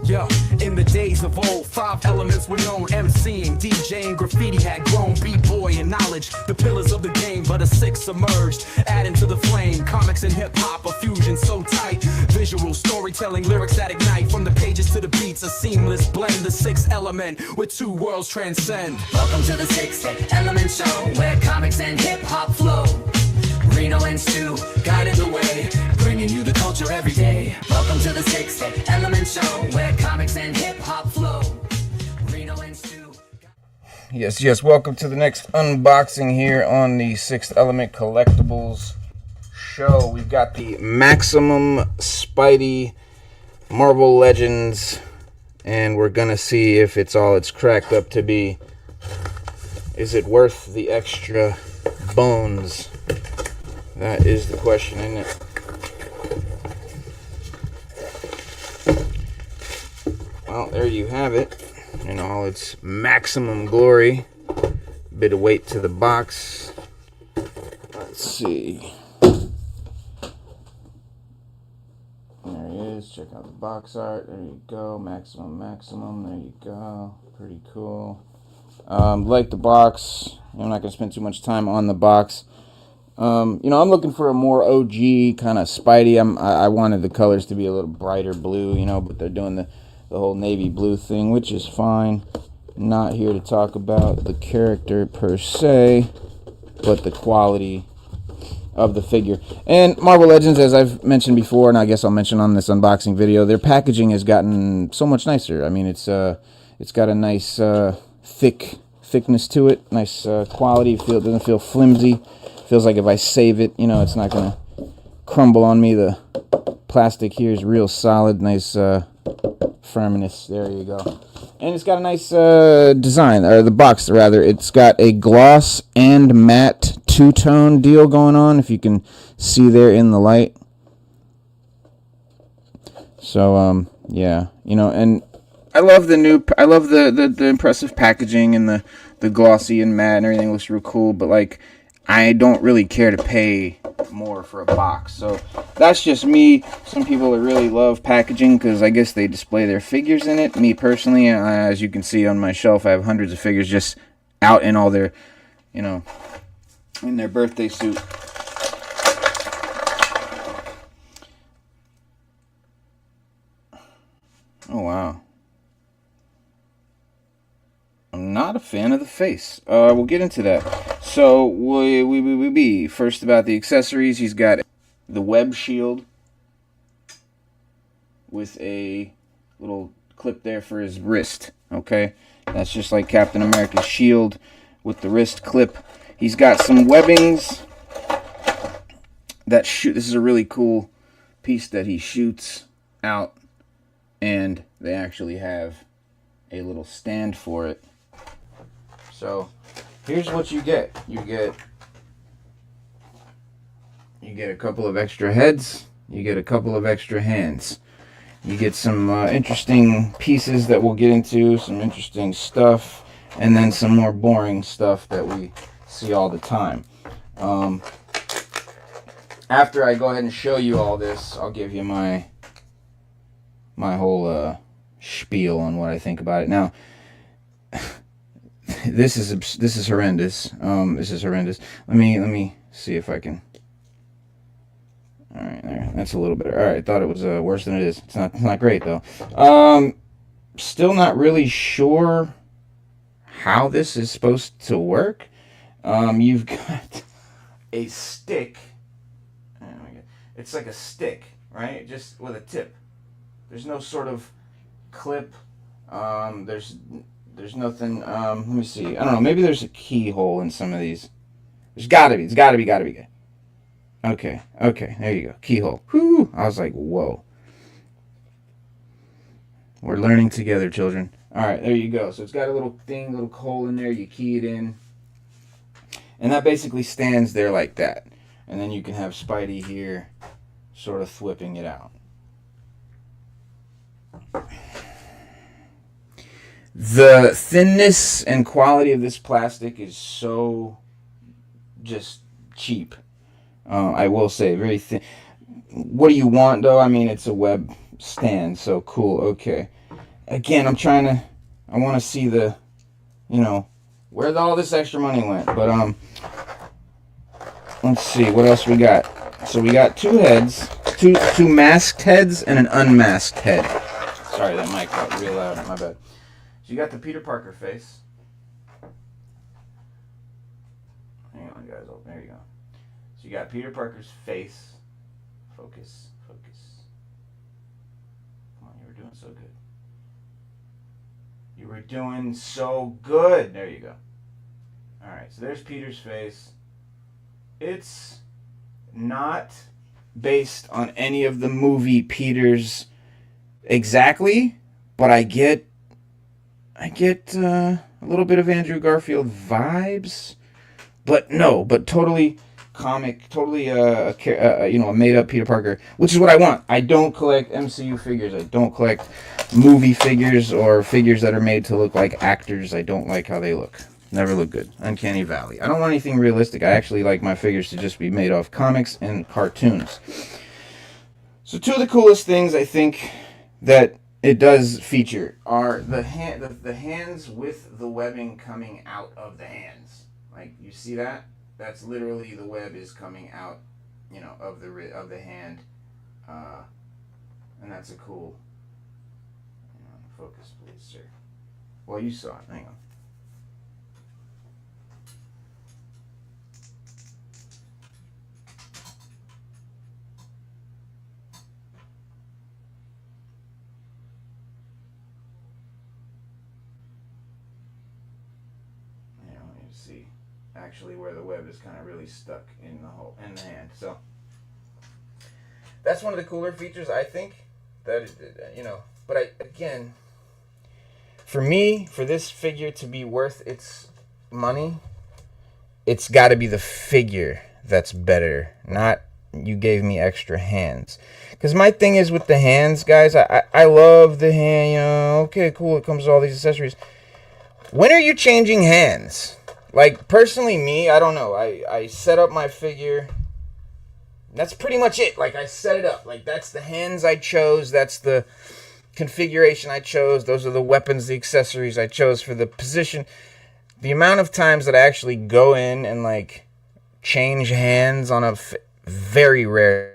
Yeah, in the days of old, 5 elements were known: MCing, DJing, graffiti had grown, B-boy and knowledge, the pillars of the game, but a 6th emerged, adding to the flame. Comics and hip-hop, a fusion so tight, visual storytelling, lyrics that ignite, from the pages to the beats, a seamless blend, the 6th element, where 2 worlds transcend. Welcome to the 6th Element Show, where comics and hip-hop flow. Reno and Stu guiding the way, bringing you the culture every day. Welcome to the 6th Element Show, where comics and hip-hop flow. Reno and Stu. Yes, welcome to the next unboxing here on the 6th Element Collectibles show. We've got the Maximum Spidey Marvel Legends, and we're gonna see if it's all it's cracked up to be. Is it worth the extra bones? That is the question, isn't it? Well, there you have it in all its maximum glory. Bit of weight to the box. Let's see. There he is. Check out the box art. There you go. Maximum. There you go. Pretty cool. Like the box. I'm not going to spend too much time on the box. I'm looking for a more OG kind of Spidey. I wanted the colors to be a little brighter blue, but they're doing the whole navy blue thing, which is fine. Not here to talk about the character per se, but the quality of the figure. And Marvel Legends, as I've mentioned before, and I guess I'll mention on this unboxing video, their packaging has gotten so much nicer. I mean, it's got a nice thickness to it, nice quality. It doesn't feel flimsy. Feels like if I save it, it's not going to crumble on me. The plastic here is real solid, nice firmness. There you go. And it's got a nice design, or the box rather. It's got a gloss and matte two-tone deal going on, if you can see there in the light. So, yeah, and I love the impressive packaging, and the glossy and matte and everything looks real cool, but like, I don't really care to pay more for a box. So that's just me. Some people really love packaging because I guess they display their figures in it. Me personally, as you can see on my shelf, I have hundreds of figures just out in all their, in their birthday suit. Oh, wow. I'm not a fan of the face. We'll get into that. So, we first about the accessories. He's got the web shield with a little clip there for his wrist. Okay, that's just like Captain America's shield with the wrist clip. He's got some webbings that shoot. This is a really cool piece that he shoots out, and they actually have a little stand for it. So here's what you get. You get a couple of extra heads. You get a couple of extra hands. You get some interesting pieces that we'll get into, some interesting stuff, and then some more boring stuff that we see all the time. After I go ahead and show you all this, I'll give you my whole spiel on what I think about it. Now, This is horrendous. This is horrendous. Let me see if I can. All right, there. That's a little bit. All right, I thought it was worse than it is. It's not great though. Still not really sure how this is supposed to work. You've got a stick. It's like a stick, right? Just with a tip. There's no sort of clip. There's nothing, let me see. I don't know, maybe there's a keyhole in some of these. There's gotta be. It's gotta be good. Okay, there you go. Keyhole. Whew! I was like, whoa. We're learning together, children. Alright, there you go. So it's got a little thing, little hole in there. You key it in. And that basically stands there like that. And then you can have Spidey here sort of thwipping it out. The thinness and quality of this plastic is so just cheap. I will say, very thin. What do you want, though? I mean, it's a web stand, so cool. Okay. again, I want to see the, you know, where all this extra money went. But, let's see, what else we got? So we got two heads, two masked heads and an unmasked head. Sorry, that mic got real loud, my bad. So you got the Peter Parker face. Hang on, guys, oh, there you go. So you got Peter Parker's face. Focus. Come on, you were doing so good. You were doing so good. There you go. Alright, so there's Peter's face. It's not based on any of the movie Peters exactly, but I get a little bit of Andrew Garfield vibes, but totally comic, totally a made up Peter Parker, which is what I want. I don't collect MCU figures. I don't collect movie figures or figures that are made to look like actors. I don't like how they look. Never look good. Uncanny Valley. I don't want anything realistic. I actually like my figures to just be made off comics and cartoons. So two of the coolest things I think that it does feature are the hands with the webbing coming out of the hands. Like, you see that? That's literally the web is coming out, you know, of the hand, and that's a cool. Hang on, focus, please, sir. Well, you saw it. Hang on. See actually where the web is kind of really stuck in the hand. So that's one of the cooler features, I think, that you know. But again, for me, for this figure to be worth its money, it's got to be the figure that's better, not you gave me extra hands. Because my thing is with the hands, guys, I love the hand, you know, okay, cool, it comes with all these accessories. When are you changing hands? Like, personally, me, I don't know. I set up my figure. That's pretty much it. Like, I set it up. Like, that's the hands I chose. That's the configuration I chose. Those are the weapons, the accessories I chose for the position. The amount of times that I actually go in and, like, change hands on a very rare.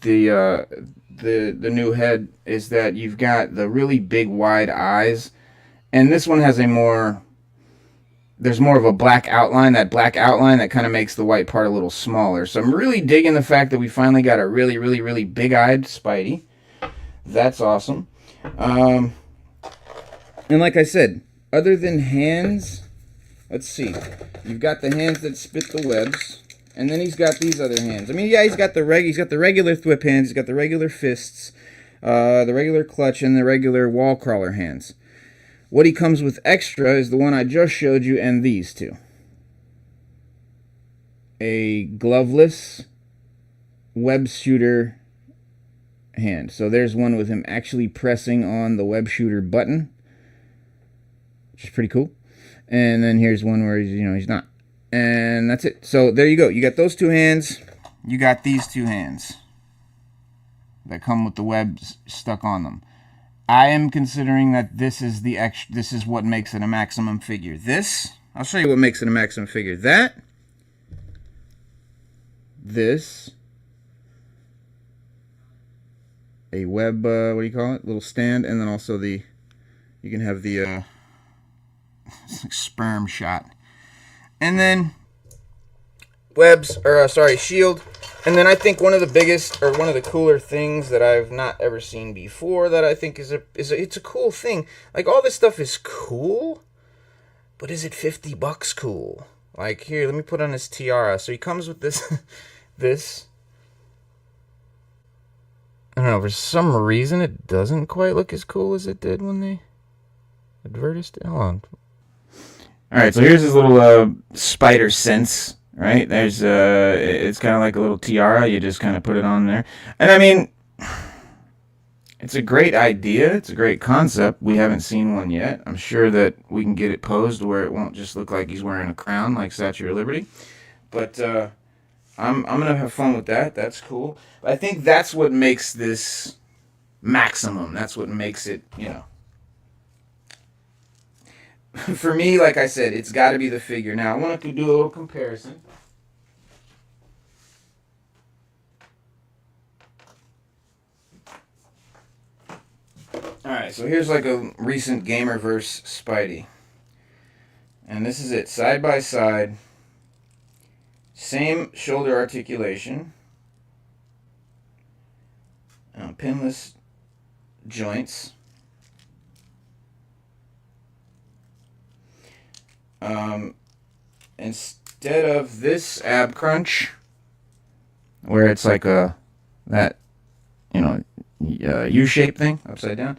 The new head is that you've got the really big wide eyes, and this one has there's more of a black outline, that kind of makes the white part a little smaller. So I'm really digging the fact that we finally got a really, really, really big-eyed Spidey. That's awesome. And like I said, other than hands, let's see. You've got the hands that spit the webs. And then he's got these other hands. I mean, yeah, he's got the regular thwip hands. He's got the regular fists, the regular clutch, and the regular wall crawler hands. What he comes with extra is the one I just showed you, and these two. A gloveless web shooter hand. So there's one with him actually pressing on the web shooter button, which is pretty cool. And then here's one where he's not. And that's it. So there you go. You got those two hands. You got these two hands that come with the webs stuck on them. I am considering that this is what makes it a maximum figure. I'll show you what makes it a maximum figure. A web, what do you call it? Little stand, and then also you can have the sperm shot. And then shield. And then I think one of the biggest, or one of the cooler things that I've not ever seen before, that I think it's a cool thing. Like, all this stuff is cool, but is it $50 cool? Like, here, let me put on his tiara. So he comes with this. I don't know, for some reason it doesn't quite look as cool as it did when they advertised it. Hold on. Alright, so here's his little spider sense right? There's it's kind of like a little tiara. You just kind of put it on there, and I mean, it's a great idea. It's a great concept. We haven't seen one yet. I'm sure that we can get it posed where it won't just look like he's wearing a crown like Statue of Liberty. But I'm gonna have fun with that. That's cool. I think that's what makes this maximum. That's what makes it, you know. For me, like I said, it's got to be the figure. Now I want to do a little comparison. Alright, so here's like a recent Gamerverse Spidey. And this is it, side by side. Same shoulder articulation. Pinless joints. Instead of this ab crunch, where it's like that, you know, U-shaped thing upside down,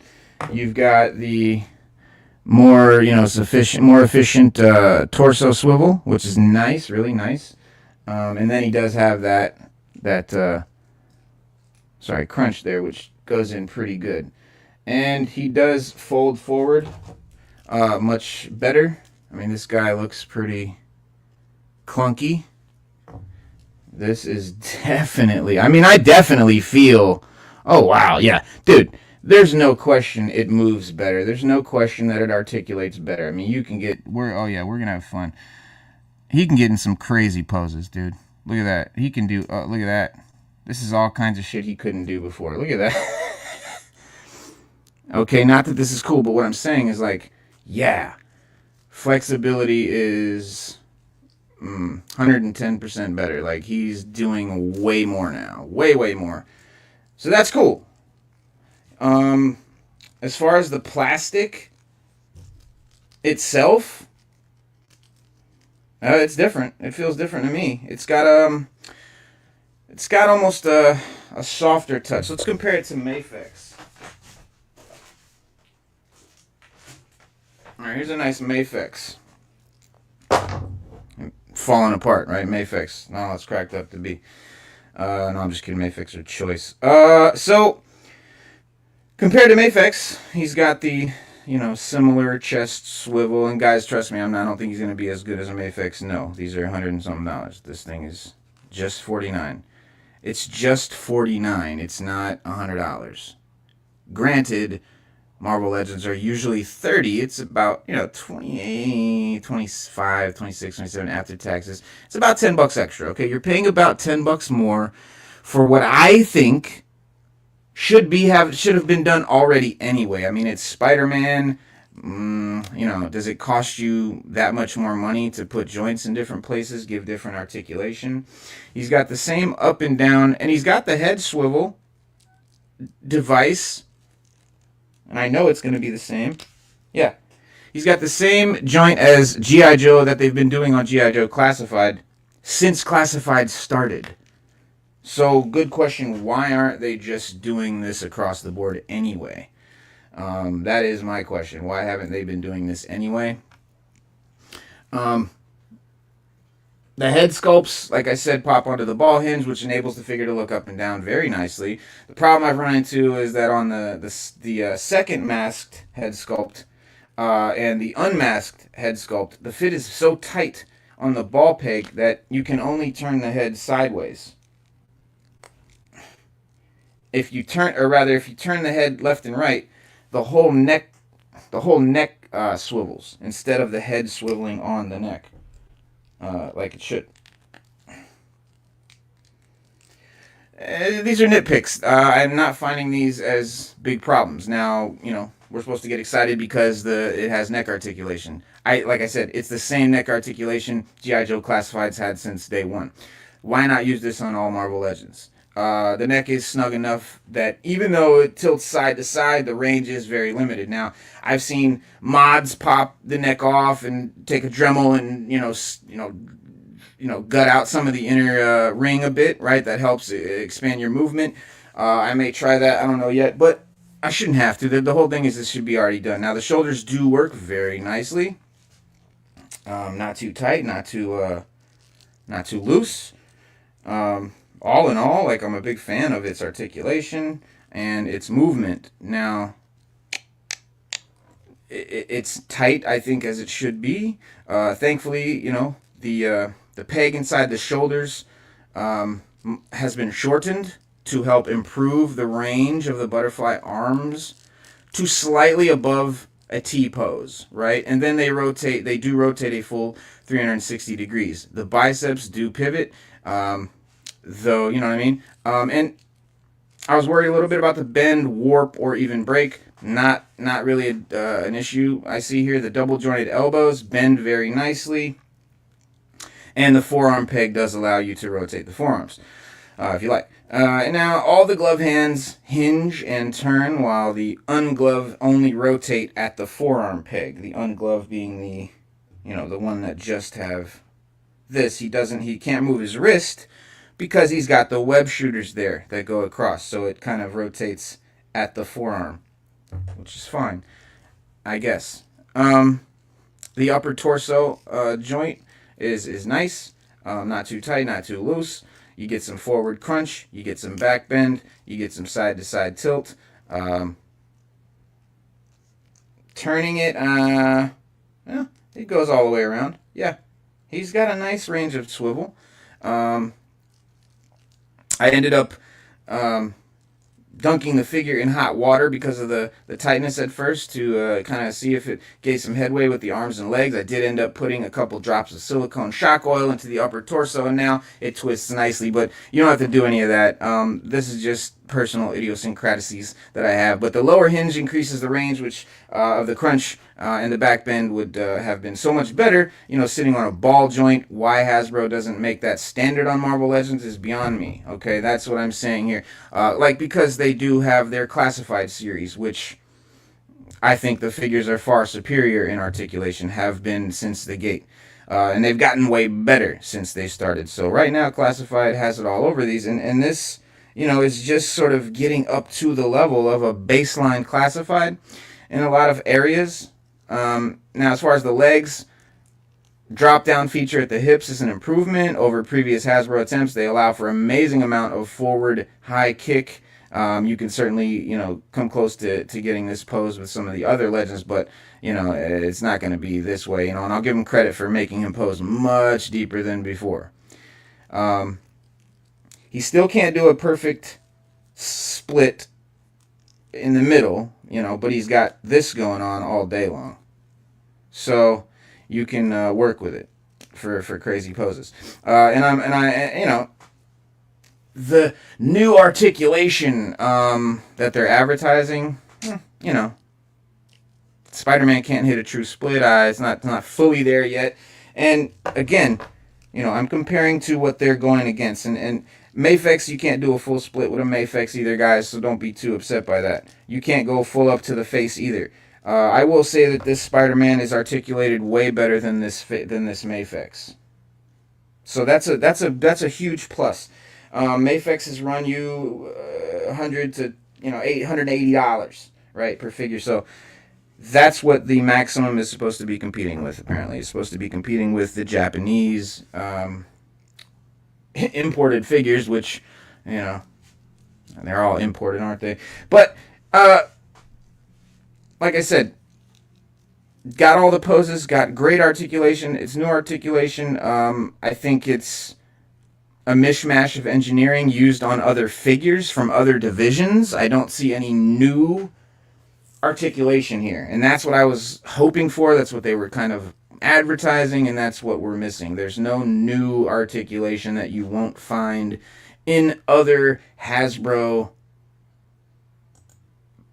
you've got the more, you know, more efficient torso swivel, which is nice, really nice. And then he does have that crunch there, which goes in pretty good. And he does fold forward much better. I mean, this guy looks pretty clunky. This is definitely, I mean, I definitely feel, oh wow, yeah, dude, there's no question it moves better. There's no question that it articulates better. I mean, you can get, we're gonna have fun. He can get in some crazy poses, dude. Look at that. He can do, look at that. This is all kinds of shit he couldn't do before. Look at that. Okay, not that this is cool, but what I'm saying is like, yeah, flexibility is 110% better. Like, he's doing way more now. Way more. So that's cool. As far as the plastic itself, it's different. It feels different to me. It's got almost a softer touch. Let's compare it to MAFEX. Alright, here's a nice MAFEX. Falling apart, right? MAFEX. No, it's cracked up to be. No, I'm just kidding. MAFEX are choice. So, compared to MAFEX, he's got the, you know, similar chest swivel. And guys, trust me, I don't think he's going to be as good as a MAFEX. No, these are $100 and something. This thing is just $49. It's just $49. It's not $100. Granted, Marvel Legends are usually $30. It's about, you know, 28, 25, 26, 27 after taxes. It's about $10 extra. Okay, you're paying about $10 more for what I think should have been done already anyway. I mean, it's Spider-Man. You know, does it cost you that much more money to put joints in different places, give different articulation? He's got the same up and down, and he's got the head swivel device. And I know it's going to be the same. Yeah. He's got the same joint as G.I. Joe that they've been doing on G.I. Joe Classified since Classified started. So, good question. Why aren't they just doing this across the board anyway? That is my question. Why haven't they been doing this anyway? The head sculpts, like I said, pop onto the ball hinge, which enables the figure to look up and down very nicely. The problem I've run into is that on the second masked head sculpt and the unmasked head sculpt, the fit is so tight on the ball peg that you can only turn the head sideways. If you turn the head left and right, the whole neck swivels instead of the head swiveling on the neck. Like it should. These are nitpicks. I'm not finding these as big problems. Now, you know, we're supposed to get excited because it has neck articulation. Like I said, it's the same neck articulation G.I. Joe Classified's had since day one. Why not use this on all Marvel Legends? The neck is snug enough that even though it tilts side to side, the range is very limited. Now, I've seen mods pop the neck off and take a Dremel and gut out some of the inner ring a bit, right? That helps expand your movement. I may try that. I don't know yet, but I shouldn't have to. The whole thing is this should be already done. Now, the shoulders do work very nicely. Not too tight, not too not too loose. All in all, like, I'm a big fan of its articulation and its movement. Now, it's tight, I think, as it should be. Thankfully, you know, the peg inside the shoulders has been shortened to help improve the range of the butterfly arms to slightly above a T pose, right? And then they do rotate a full 360 degrees. The biceps do pivot, though, you know what I mean? And I was worried a little bit about the bend, warp, or even break. Not really an issue I see here. The double jointed elbows bend very nicely. And the forearm peg does allow you to rotate the forearms, if you like. And now all the glove hands hinge and turn, while the ungloved only rotate at the forearm peg. The ungloved being the, you know, the one that just have this. He can't move his wrist because he's got the web shooters there that go across. So it kind of rotates at the forearm, which is fine, I guess. The upper torso joint is nice. Not too tight, not too loose. You get some forward crunch. You get some back bend. You get some side-to-side tilt. Turning it, yeah, it goes all the way around. Yeah, he's got a nice range of swivel. I ended up dunking the figure in hot water because of the tightness at first to kind of see if it gave some headway with the arms and legs. I did end up putting a couple drops of silicone shock oil into the upper torso, and now it twists nicely, but you don't have to do any of that. This is just personal idiosyncrasies that I have. But the lower hinge increases the range, which of the crunch and the back bend would have been so much better. You know, sitting on a ball joint, why Hasbro doesn't make that standard on Marvel Legends is beyond me. Okay, that's what I'm saying here. Like, because they do have their classified series, which I think the figures are far superior in articulation, have been since the gate. And they've gotten way better since they started. So right now, classified has it all over these. And this, you know, is just sort of getting up to the level of a baseline classified in a lot of areas. Now, as far as the legs, drop-down feature at the hips is an improvement over previous Hasbro attempts. They allow for an amazing amount of forward high kick. You can certainly, you know, come close to getting this pose with some of the other Legends, but, you know, it's not going to be this way, you know, and I'll give him credit for making him pose much deeper than before. He still can't do a perfect split in the middle, you know, but he's got this going on all day long. So you can work with it for crazy poses. And you know, the new articulation that they're advertising, you know, Spider-Man can't hit a true split eye. It's not fully there yet. And again, you know, I'm comparing to what they're going against. And Mafex, you can't do a full split with a Mafex either, guys, so don't be too upset by that. You can't go full up to the face either. I will say that this Spider-Man is articulated way better than this Mafex. So that's a huge plus. Mafex has run you $100 to $880, right, per figure. So that's what the maximum is supposed to be competing with. Apparently, it's supposed to be competing with the Japanese imported figures, which, you know, they're all imported, aren't they? But like I said, got all the poses, got great articulation. It's new articulation. I think it's a mishmash of engineering used on other figures from other divisions. I don't see any new articulation here, and that's what I was hoping for. That's what they were kind of advertising, and that's what we're missing. There's no new articulation that you won't find in other Hasbro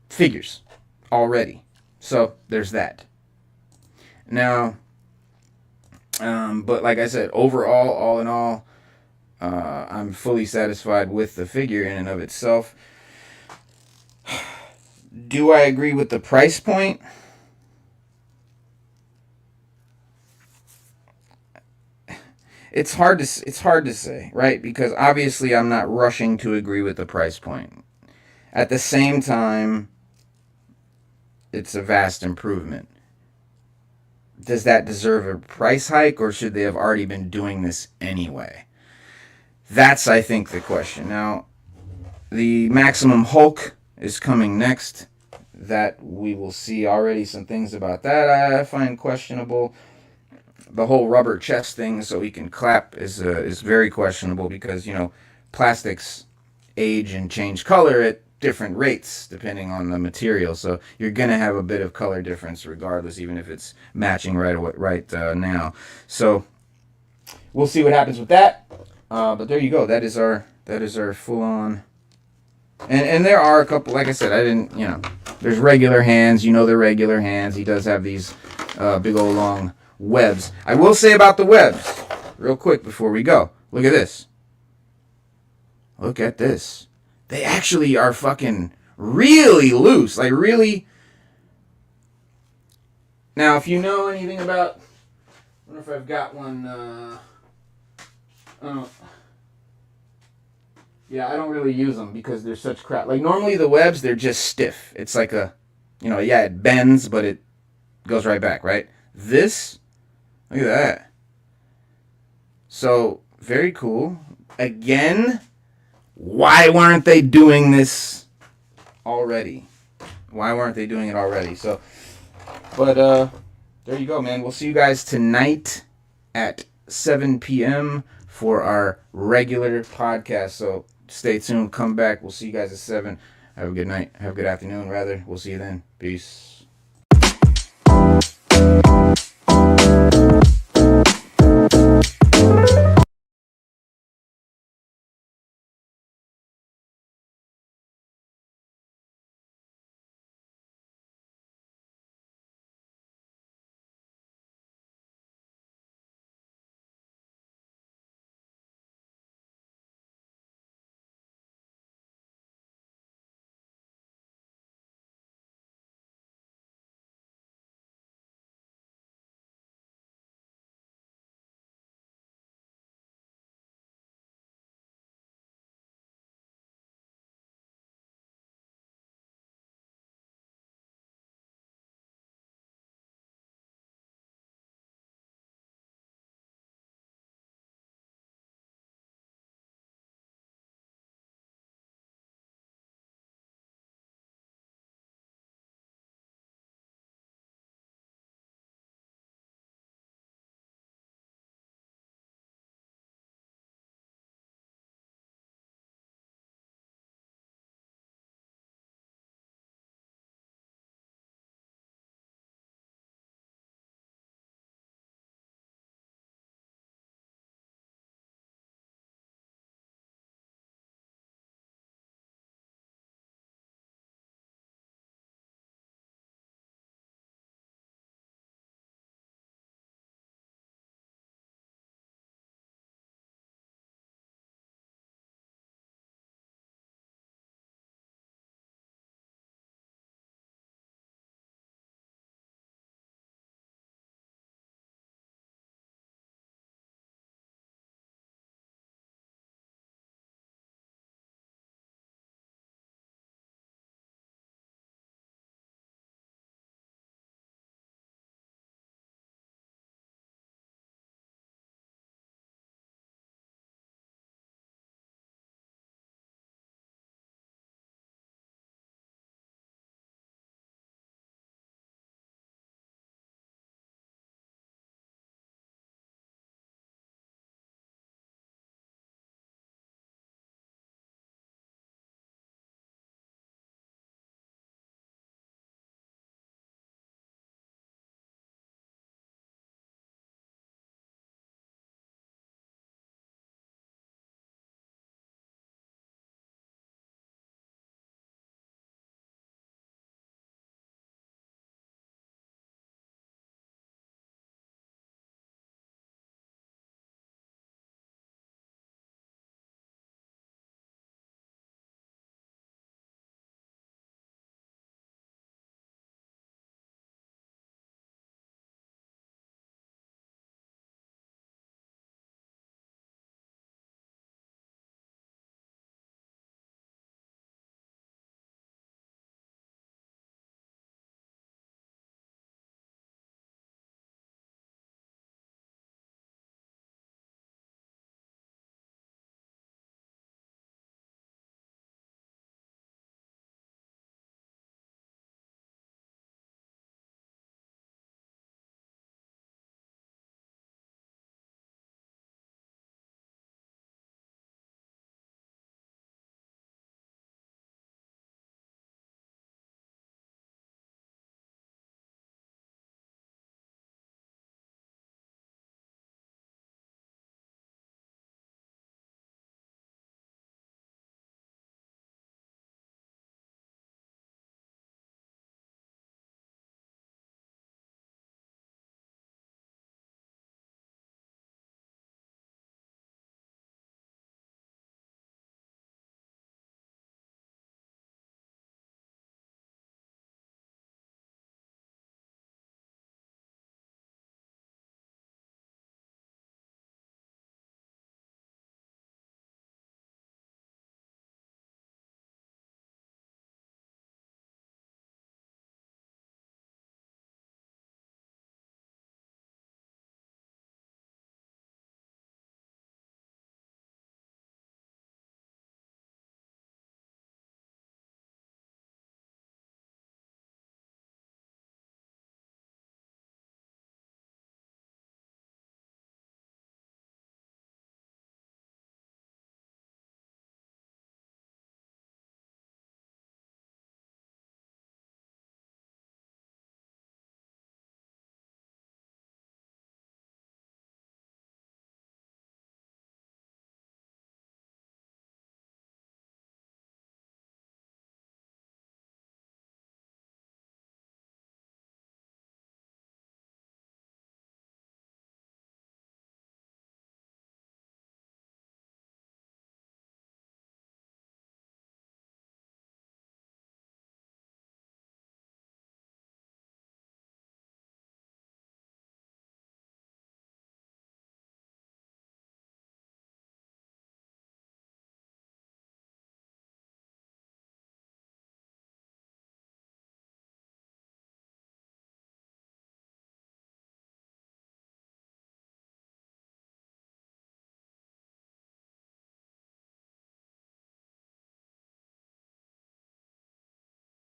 figures already. So there's that. Now, but like I said, overall, all in all, I'm fully satisfied with the figure in and of itself. Do I agree with the price point? It's hard to say, right? Because obviously I'm not rushing to agree with the price point. At the same time, it's a vast improvement. does that deserve a price hike, or should they have already been doing this anyway? That's, I think, the question. Now, the Maximum Hulk is coming next. That we will see already some things about that I find questionable. The whole rubber chest thing so he can clap is very questionable because, you know, plastics age and change color at different rates depending on the material. So you're going to have a bit of color difference regardless, even if it's matching right now. So we'll see what happens with that. But there you go. That is our full on. And there are a couple, like I said, I didn't, you know, there's regular hands. You know, they're regular hands. He does have these big old long webs. I will say about the webs, real quick before we go. Look at this. Look at this. They actually are fucking really loose. Like, really. Now, if you know anything about, I wonder if I've got one, yeah, I don't really use them because they're such crap. Like, normally the webs, they're just stiff. It's like a, you know, yeah, it bends, but it goes right back, right? This, look at that. So, very cool. Again, why weren't they doing this already? Why weren't they doing it already? So, but, there you go, man. We'll see you guys tonight at 7 p.m. for our regular podcast. So, stay tuned. Come back. We'll see you guys at 7. Have a good night. Have a good afternoon, rather. We'll see you then. Peace.